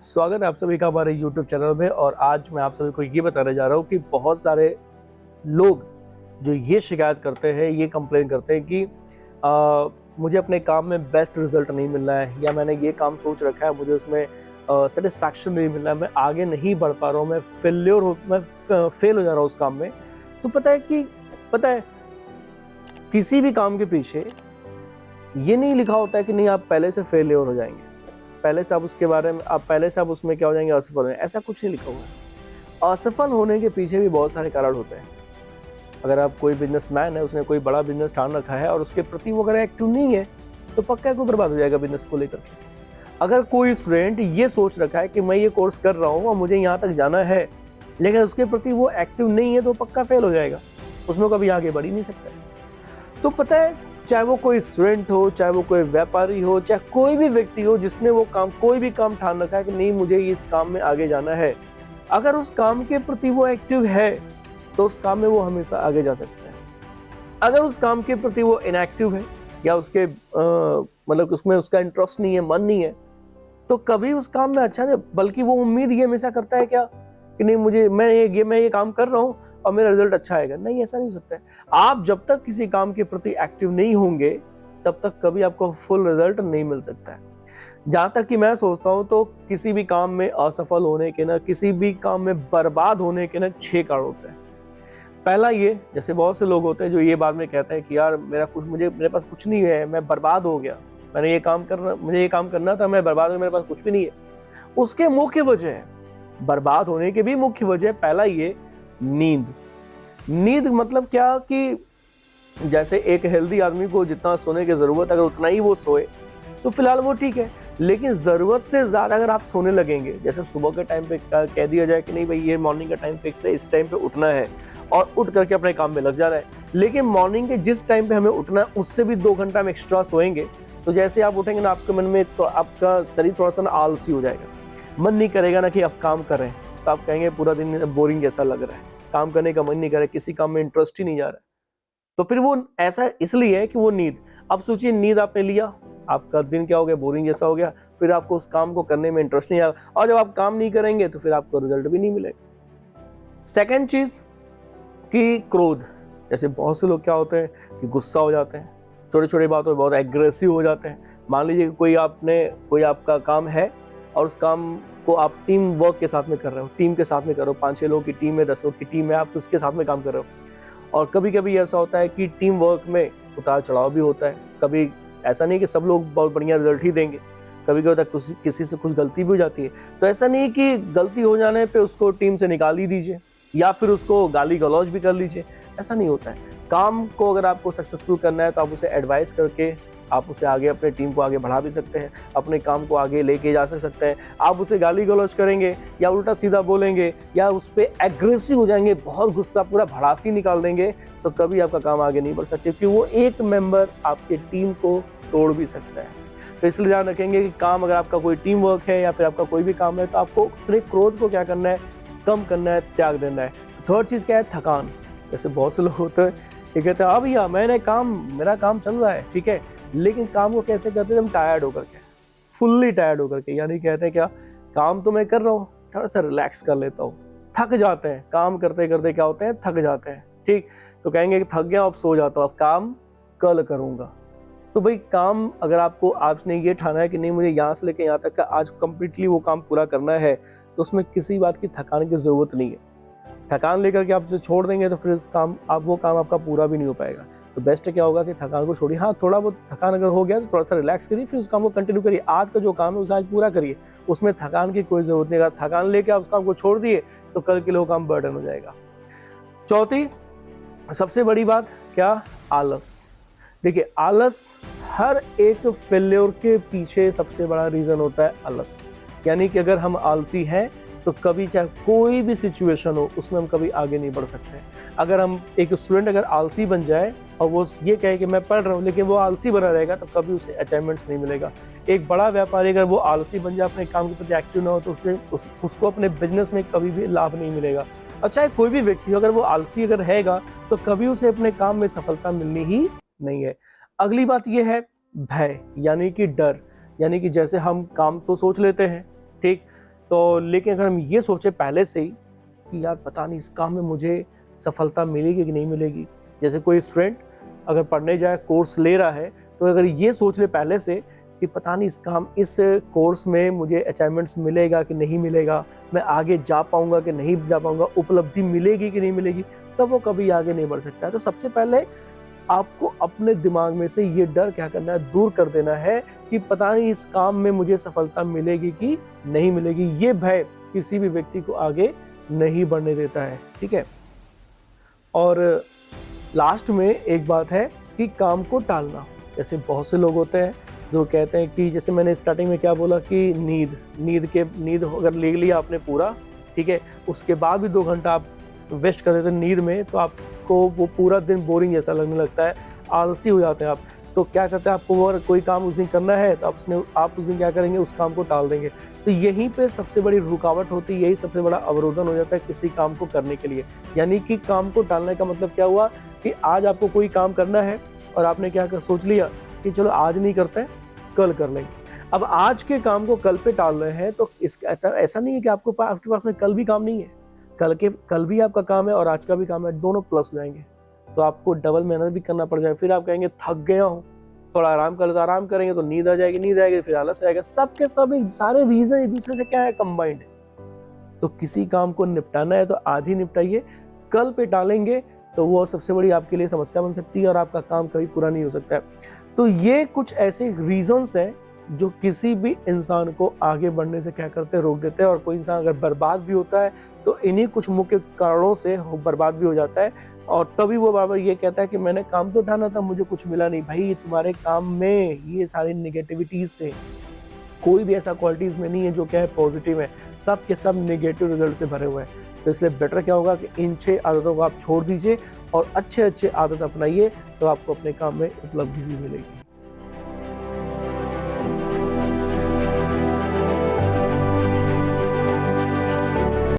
स्वागत है आप सभी का हमारे YouTube चैनल में। और आज मैं आप सभी को ये बताने जा रहा हूँ कि बहुत सारे लोग जो ये शिकायत करते हैं, ये कंप्लेन करते हैं कि मुझे अपने काम में बेस्ट रिजल्ट नहीं मिल रहा है, या मैंने ये काम सोच रखा है, मुझे उसमें सेटिस्फैक्शन नहीं मिल रहा है, मैं आगे नहीं बढ़ पा रहा हूँ, मैं फेल हो जा रहा हूँ उस काम में। तो पता है किसी भी काम के पीछे ये नहीं लिखा होता है कि नहीं आप पहले से फेलियर हो जाएंगे, पहले से आप उसमें क्या हो जाएंगे, असफल हो। ऐसा कुछ नहीं लिखा हुआ है। असफल होने के पीछे भी बहुत सारे कारण होते हैं। अगर आप कोई बिजनेसमैन है, उसने कोई बड़ा बिजनेस ठान रखा है और उसके प्रति वो अगर एक्टिव नहीं है तो पक्का को बर्बाद हो जाएगा बिजनेस को लेकर के। अगर कोई स्टूडेंट ये सोच रखा है कि मैं ये कोर्स कर रहा हूँ और मुझे यहाँ तक जाना है, लेकिन उसके प्रति वो एक्टिव नहीं है तो पक्का फेल हो जाएगा, उसमें कभी आगे बढ़ ही नहीं सकता। तो पता है, चाहे वो कोई स्टूडेंट हो, चाहे वो कोई व्यापारी हो, चाहे कोई भी व्यक्ति हो जिसने कोई भी काम ठान रखा है कि नहीं मुझे इस काम में आगे जाना है, अगर उस काम के प्रति वो एक्टिव है तो उस काम में वो हमेशा आगे जा सकता है। अगर उस काम के प्रति वो इनएक्टिव है या उसके मतलब उसमें उसका इंटरेस्ट नहीं है, मन नहीं है, तो कभी उस काम में अच्छा नहीं। बल्कि वो उम्मीद ये हमेशा करता है क्या कि नहीं मैं ये काम कर रहा हूँ और मेरा रिजल्ट अच्छा आएगा। नहीं, ऐसा नहीं हो सकता है। आप जब तक किसी काम के प्रति एक्टिव नहीं होंगे तब तक कभी आपको फुल रिजल्ट नहीं मिल सकता है। जहां तक कि मैं सोचता हूं तो किसी भी काम में असफल होने के ना, किसी भी काम में बर्बाद होने के ना 6 कारण होते हैं। पहला ये, जैसे बहुत से लोग होते हैं जो ये बाद में कहते हैं कि यार मेरे पास कुछ नहीं है, मैं बर्बाद हो गया, मुझे ये काम करना था, मैं बर्बाद हो गया, मेरे पास कुछ भी नहीं है। उसके मुख्य वजह है, बर्बाद होने के भी मुख्य वजह पहला ये, नींद मतलब क्या कि जैसे एक हेल्दी आदमी को जितना सोने की जरूरत है अगर उतना ही वो सोए तो फिलहाल वो ठीक है। लेकिन जरूरत से ज्यादा अगर आप सोने लगेंगे, जैसे सुबह के टाइम पे कह दिया जाए कि नहीं भाई ये मॉर्निंग का टाइम फिक्स है, इस टाइम पे उठना है, और उठ करके अपने काम में लग जा रहा है, लेकिन मॉर्निंग के जिस टाइम पे हमें उठना है उससे भी 2 घंटा हम एक्स्ट्रा सोएंगे, तो जैसे आप उठेंगे ना आपके मन में तो आपका शरीर थोड़ा सा आलसी हो जाएगा, मन नहीं करेगा ना कि आप काम कर रहे हैं, तो आप कहेंगे पूरा दिन बोरिंग जैसा लग रहा है, काम करने का मन नहीं कर रहा है, किसी काम में इंटरेस्ट ही नहीं जा रहा है। तो फिर वो ऐसा इसलिए है कि वो नींद, अब सोचिए नींद आपने लिया, आपका दिन क्या हो गया, बोरिंग जैसा हो गया, फिर आपको उस काम को करने में इंटरेस्ट नहीं आया, और जब आप काम नहीं करेंगे तो फिर आपको रिजल्ट भी नहीं मिलेगा। सेकंड चीज कि क्रोध, जैसे बहुत से लोग क्या होते हैं कि गुस्सा हो जाते हैं, छोटी छोटी बातों में बहुत एग्रेसिव हो जाते हैं। मान लीजिए कोई आपका काम है और उस काम को आप टीम वर्क के साथ में कर रहे हो, टीम के साथ में कर रहे हो, 5-6 लोगों की टीम है, 10 लोग की टीम है, आप उसके साथ में काम कर रहे हो। और कभी कभी ऐसा होता है कि टीम वर्क में उतार चढ़ाव भी होता है, कभी ऐसा नहीं कि सब लोग बहुत बढ़िया रिजल्ट ही देंगे, कभी होता है किसी से कुछ गलती भी हो जाती है। तो ऐसा नहीं कि गलती हो जाने पे उसको टीम से निकाल ही दीजिए या फिर उसको गाली गलौज भी कर लीजिए, ऐसा नहीं होता है। काम को अगर आपको सक्सेसफुल करना है तो आप उसे एडवाइस करके आप उसे आगे, अपने टीम को आगे बढ़ा भी सकते हैं, अपने काम को आगे लेके जा सकते हैं। आप उसे गाली गलौज करेंगे या उल्टा सीधा बोलेंगे या उस पर एग्रेसिव हो जाएंगे, बहुत गुस्सा, पूरा भड़ासी निकाल देंगे, तो कभी आपका काम आगे नहीं बढ़ सकता, क्योंकि वो एक मेंबर आपके टीम को तोड़ भी सकता है। तो इसलिए ध्यान रखेंगे कि काम, अगर आपका कोई टीम वर्क है या फिर आपका कोई भी काम है, तो आपको अपने क्रोध को क्या करना है, कम करना है, त्याग देना है। थर्ड चीज क्या है, थकान। जैसे बहुत से लोग होते हैं ये कहते हैं हाँ भैया मेरा काम चल रहा है, ठीक है, लेकिन काम को कैसे करते हैं, हम टायर्ड होकर के, फुल्ली टायर्ड होकर के, यानी कहते हैं क्या, काम तो मैं कर रहा हूँ, थोड़ा सा रिलैक्स कर लेता हूँ, थक जाते हैं, काम करते करते क्या होते हैं, थक जाते हैं, ठीक, तो कहेंगे कि थक गया, अब सो जाता हूँ, अब काम कल करूंगा। तो भाई काम, अगर आपको आपने ये ठाना है कि नहीं मुझे यहाँ से लेके यहाँ तक का आज कंप्लीटली वो काम पूरा करना है, तो उसमें किसी बात की थकान की जरूरत नहीं है। थकान लेकर के आप उसे छोड़ देंगे तो फिर वो काम आपका पूरा भी नहीं हो पाएगा। तो बेस्ट क्या होगा कि थकान को छोड़िए। हाँ, थोड़ा बहुत थकान अगर हो गया तो थोड़ा सा रिलैक्स करिए, फिर उस काम को कंटिन्यू करिए। आज का जो काम है उसे आज पूरा करिए, उसमें थकान की कोई जरूरत नहीं। अगर थकान लेके आप उस काम को छोड़ दिए तो कल के लिए वो काम बर्डन हो जाएगा। चौथी सबसे बड़ी बात क्या, आलस। देखिए, आलस हर एक फेल्योर के पीछे सबसे बड़ा रीजन होता है आलस। यानी कि अगर हम आलसी हैं तो कभी, चाहे कोई भी सिचुएशन हो, उसमें हम कभी आगे नहीं बढ़ सकते। अगर हम एक स्टूडेंट अगर आलसी बन जाए और वो ये कहे कि मैं पढ़ रहा हूँ, लेकिन वो आलसी बना रहेगा, तो कभी उसे अचीवमेंट्स नहीं मिलेगा। एक बड़ा व्यापारी अगर वो आलसी बन जाए, अपने काम के प्रति एक्टिव ना हो, तो उसको अपने बिजनेस में कभी भी लाभ नहीं मिलेगा। और चाहे कोई भी व्यक्ति अगर वो आलसी अगर रहेगा तो कभी उसे अपने काम में सफलता मिलनी ही नहीं है। अगली बात यह है भय, यानी कि डर। यानी कि जैसे हम काम तो सोच लेते हैं, ठीक, तो लेकिन अगर हम ये सोचे पहले से ही कि यार पता नहीं इस काम में मुझे सफलता मिलेगी कि नहीं मिलेगी, जैसे कोई स्टूडेंट अगर पढ़ने जाए, कोर्स ले रहा है, तो अगर ये सोच ले पहले से कि पता नहीं इस कोर्स में मुझे अचीवमेंट्स मिलेगा कि नहीं मिलेगा, मैं आगे जा पाऊंगा कि नहीं जा पाऊंगा, उपलब्धि मिलेगी कि नहीं मिलेगी, तब वो कभी आगे नहीं बढ़ सकता है। तो सबसे पहले आपको अपने दिमाग में से ये डर क्या करना है, दूर कर देना है कि पता नहीं इस काम में मुझे सफलता मिलेगी कि नहीं मिलेगी। ये भय किसी भी व्यक्ति को आगे नहीं बढ़ने देता है, ठीक है। और लास्ट में एक बात है कि काम को टालना। जैसे बहुत से लोग होते हैं जो कहते हैं कि जैसे मैंने स्टार्टिंग में क्या बोला कि नींद अगर ले लिया आपने पूरा, ठीक है, उसके बाद भी 2 घंटा आप वेस्ट कर देते हैं नींद में, तो आपको वो पूरा दिन बोरिंग जैसा लगने लगता है, आलसी हो जाते हैं आप। तो क्या करते हैं, आपको अगर कोई काम उस दिन करना है तो आप उस दिन क्या करेंगे, उस काम को टाल देंगे। तो यहीं पे सबसे बड़ी रुकावट होती है, यही सबसे बड़ा अवरोधन हो जाता है किसी काम को करने के लिए। यानी कि काम को टालने का मतलब क्या हुआ कि आज आपको कोई काम करना है और आपने क्या सोच लिया कि चलो आज नहीं करते हैं, कल कर लेंगे। अब आज के काम को कल पे टाल रहे हैं, तो ऐसा नहीं है कि आपके पास में कल भी काम नहीं है, कल भी आपका काम है और आज का भी काम है, दोनों प्लस हो जाएंगे। तो आपको डबल मेहनत भी करना पड़ जाएगा। फिर आप कहेंगे थक गया हूँ, थोड़ा आराम कर ले, तो आराम करेंगे तो नींद आ जाएगी, फिर आलस आएगा। सबके सब सारे रीजन एक दूसरे से क्या है, कंबाइंड है। तो किसी काम को निपटाना है तो आज ही निपटाइए, कल पे टालेंगे तो वो सबसे बड़ी आपके लिए समस्या बन सकती है और आपका काम कभी पूरा नहीं हो सकता है। तो ये कुछ ऐसे रीजंस हैं जो किसी भी इंसान को आगे बढ़ने से क्या करते हैं, रोक देते हैं। और कोई इंसान अगर बर्बाद भी होता है तो इन्हीं कुछ मुख्य कारणों से वो बर्बाद भी हो जाता है। और तभी वो बार-बार ये कहता है कि मैंने काम तो ठाना था, मुझे कुछ मिला नहीं। भाई तुम्हारे काम में ये सारी नेगेटिविटीज थे, कोई भी ऐसा क्वालिटीज में नहीं है जो क्या है पॉजिटिव है, सब के सब नेगेटिव रिजल्ट से भरे हुए हैं। तो इसलिए बेटर क्या होगा कि इन 6 आदतों को आप छोड़ दीजिए और अच्छे आदत अपनाइए, तो आपको अपने काम में उपलब्धि भी मिलेगी।